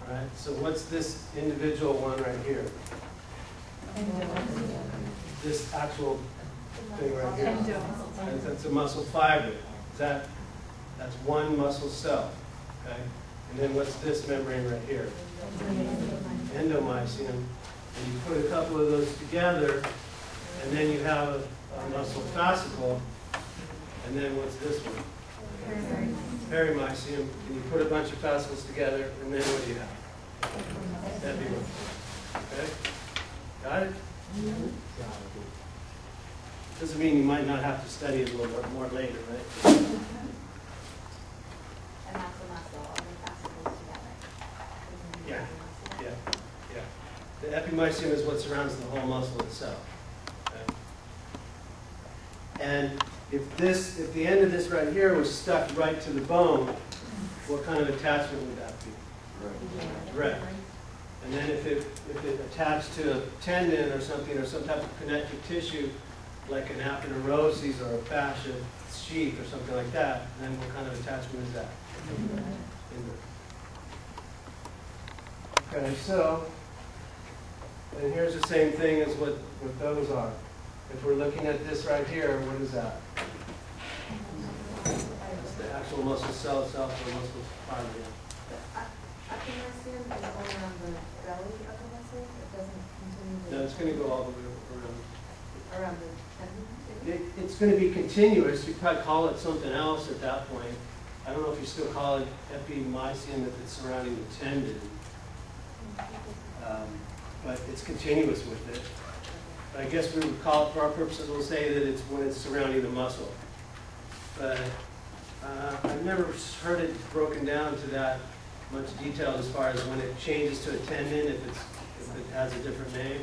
All right, so what's this individual one right here? This actual thing right here. That's a muscle fiber. That's one muscle cell. Okay? And then what's this membrane right here? Endomysium. And you put a couple of those together, and then you have a muscle fascicle. And then what's this one? Perimysium. And you put a bunch of fascicles together, and then what do you have? That'd be one. Okay? Got it? Doesn't mean you might not have to study it a little bit more later, right? And that's the muscle, all the fascicles together. Yeah. The epimysium is what surrounds the whole muscle itself. Okay? And if the end of this right here was stuck right to the bone, what kind of attachment would that be? Direct. And then if it attached to a tendon or something, or some type of connective tissue, like an aponeurosis or a fascia sheath or something like that, then what kind of attachment is that? Okay, so, and here's the same thing as what those are. If we're looking at this right here, what is that? It's the actual muscle cell itself, or muscle fiber. Epimysium is all around the belly of the muscle. It doesn't continue to... No, it's going to go all the way around the tendon? It's going to be continuous. You probably call it something else at that point. I don't know if you still call it epimysium if it's surrounding the tendon. But it's continuous with it. But I guess we would call it, for our purposes, we'll say that it's when it's surrounding the muscle. But I've never heard it broken down to that much detail as far as when it changes to a tendon, if it has a different name.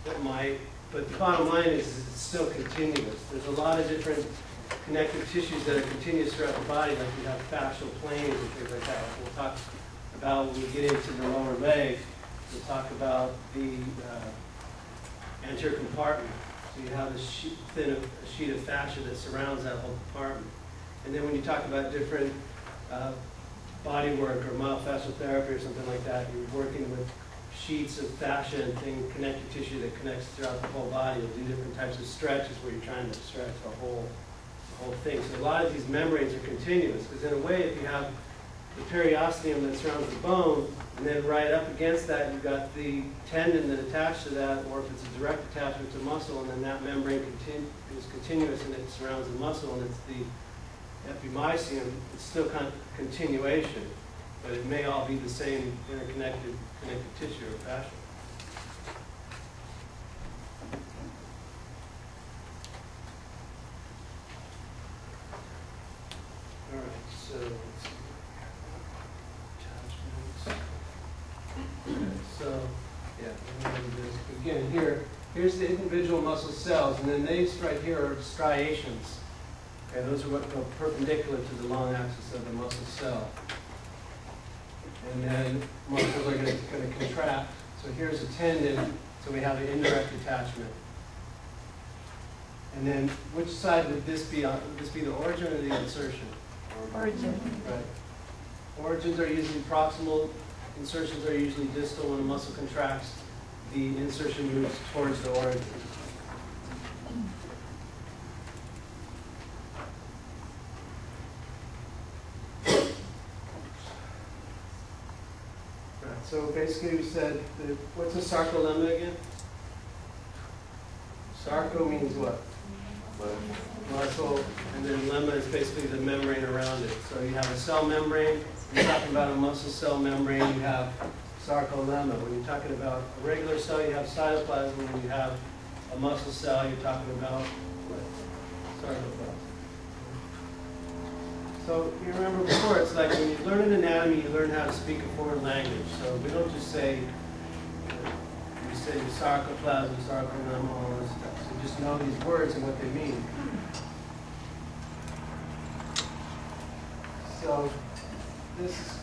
It might. But the bottom line is it's still continuous. There's a lot of different connective tissues that are continuous throughout the body, like you have fascial planes and things like that. We'll talk about when we get into the lower leg. We'll talk about the anterior compartment. So you have a sheet of fascia that surrounds that whole compartment. And then when you talk about different body work or myofascial therapy or something like that, you're working with sheets of fascia and connective tissue that connects throughout the whole body. You'll do different types of stretches where you're trying to stretch the whole thing. So a lot of these membranes are continuous, because in a way, if you have the periosteum that surrounds the bone, and then right up against that, you've got the tendon that attached to that, or if it's a direct attachment to muscle, and then that membrane is continuous and it surrounds the muscle, and it's the epimysium, it's still kind of continuation, but it may all be the same interconnected connective tissue or fascia. All right, so let's see. So, yeah, again, here's the individual muscle cells, and then these right here are striations. Okay, those are what go perpendicular to the long axis of the muscle cell. And then muscles are going to contract. So here's a tendon, so we have an indirect attachment. And then which side would this be on? Would this be the origin or the insertion? Origin. Right. Origins are usually proximal. Insertions are usually distal. When a muscle contracts, the insertion moves towards the origin. Right, so basically we said, what's a sarcolemma again? Sarco means what? Muscle, and then lemma is basically the membrane around it. So you have a cell membrane. When you're talking about a muscle cell membrane, you have sarcolemma. When you're talking about a regular cell, you have cytoplasm. When you have a muscle cell, you're talking about sarcoplasm. So you remember before, it's like when you learn an anatomy, you learn how to speak a foreign language. So we don't just say, we say sarcoplasm, sarcolemma, all this stuff. So you just know these words and what they mean. So this,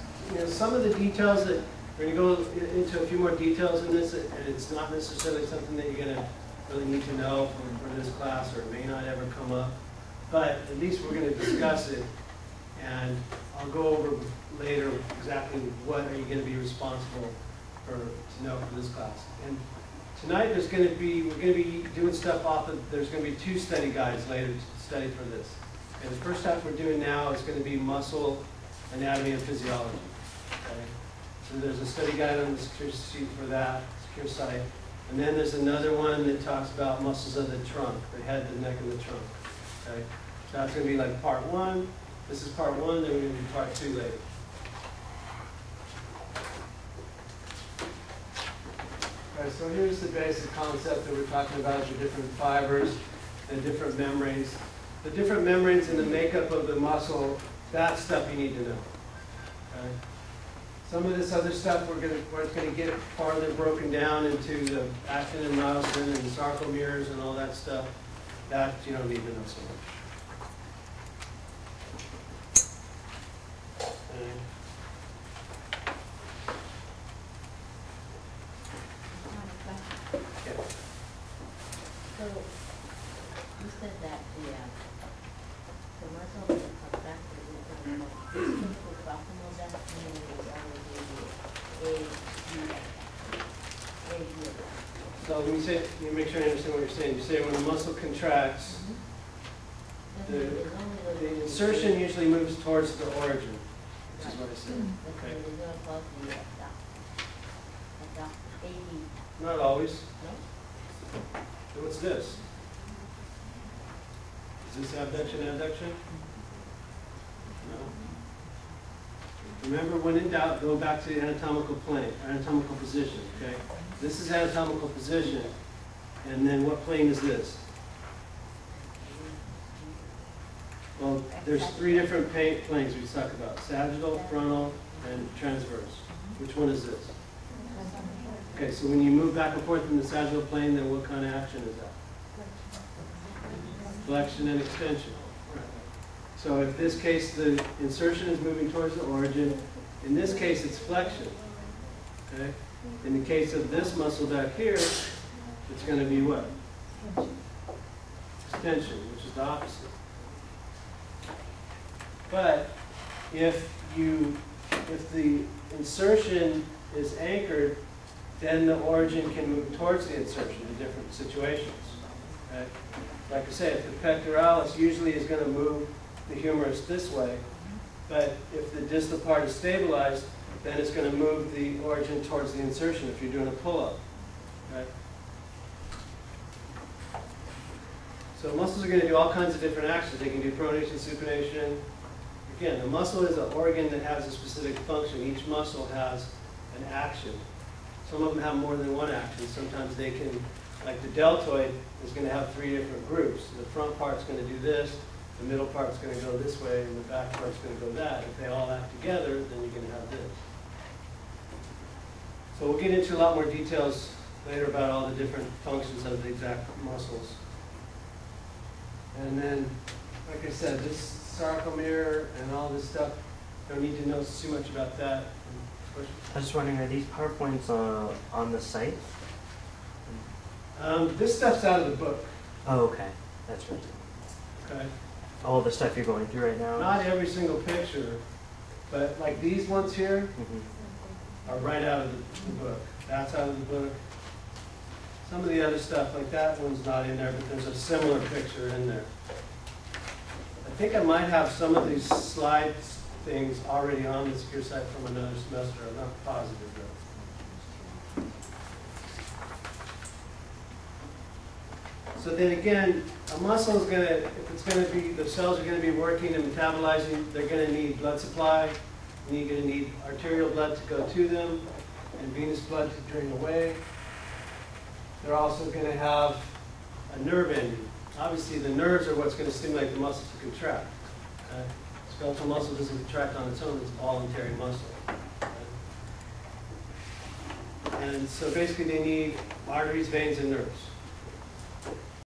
some of the details that we're going to go into a few more details in this, and it's not necessarily something that you're going to really need to know for this class, or it may not ever come up, but at least we're going to discuss it. And I'll go over later exactly what are you going to be responsible for to know for this class. And tonight we're going to be doing stuff off of, there's going to be 2 study guides later to study for this. And the first half we're doing now is going to be muscle anatomy and physiology. Okay? So there's a study guide on the secure sheet for that, secure site. And then there's another one that talks about muscles of the trunk, the head, the neck, and the trunk. Okay? So that's going to be like part 1. This is part 1, then we're going to do part 2 later. All right, so here's the basic concept that we're talking about, the different fibers, the different membranes. The different membranes and the makeup of the muscle, that's stuff you need to know. Okay? Some of this other stuff where it's going to get farther broken down into the actin and myosin and the sarcomeres and all that stuff. That you don't need to know so much. Okay. Yeah. So, you said that the muscle is contracted with proximal destiny is already So when you say, you make sure I understand what you're saying. You say when a muscle contracts, the insertion usually moves towards the origin, which is what I said. Okay. Not always. So what's this? Is this abduction, adduction? No. Remember, when in doubt, go back to the anatomical plane, anatomical position, okay? This is anatomical position, and then what plane is this? Well, there's 3 different planes we talk about, sagittal, frontal, and transverse. Which one is this? Okay, so when you move back and forth in the sagittal plane, then what kind of action is that? Flexion and extension. Right. So in this case, the insertion is moving towards the origin. In this case, it's flexion. Okay? In the case of this muscle back here, it's going to be what? Extension, which is the opposite. But if the insertion is anchored, then the origin can move towards the insertion in different situations. Okay? Like I said, if the pectoralis usually is going to move the humerus this way, but if the distal part is stabilized, then it's going to move the origin towards the insertion if you're doing a pull-up. Okay? So muscles are going to do all kinds of different actions. They can do pronation, supination. Again, the muscle is an organ that has a specific function. Each muscle has an action. Some of them have more than one action. Sometimes they can, like the deltoid is going to have 3 different groups. The front part's going to do this, the middle part's going to go this way, and the back part's going to go that. If they all act together, then you're going to have this. So we'll get into a lot more details later about all the different functions of the exact muscles. And then, like I said, this sarcomere and all this stuff, don't need to know too much about that. I was just wondering, are these PowerPoints on the site? This stuff's out of the book. Oh, okay. That's right. Okay. All the stuff you're going through right now? Not every single picture, but like these ones here are right out of the book. That's out of the book. Some of the other stuff, like that one's not in there, but there's a similar picture in there. I think I might have some of these slides things already on the secure site from another semester. I'm not positive though. So then again, a muscle is going to, if it's going to be, the cells are going to be working and metabolizing, they're going to need blood supply. And you're going to need arterial blood to go to them and venous blood to drain away. They're also going to have a nerve ending. Obviously, the nerves are what's going to stimulate the muscle to contract. Okay? Skeletal muscle doesn't contract on its own, it's voluntary muscle. Okay? And so basically they need arteries, veins, and nerves.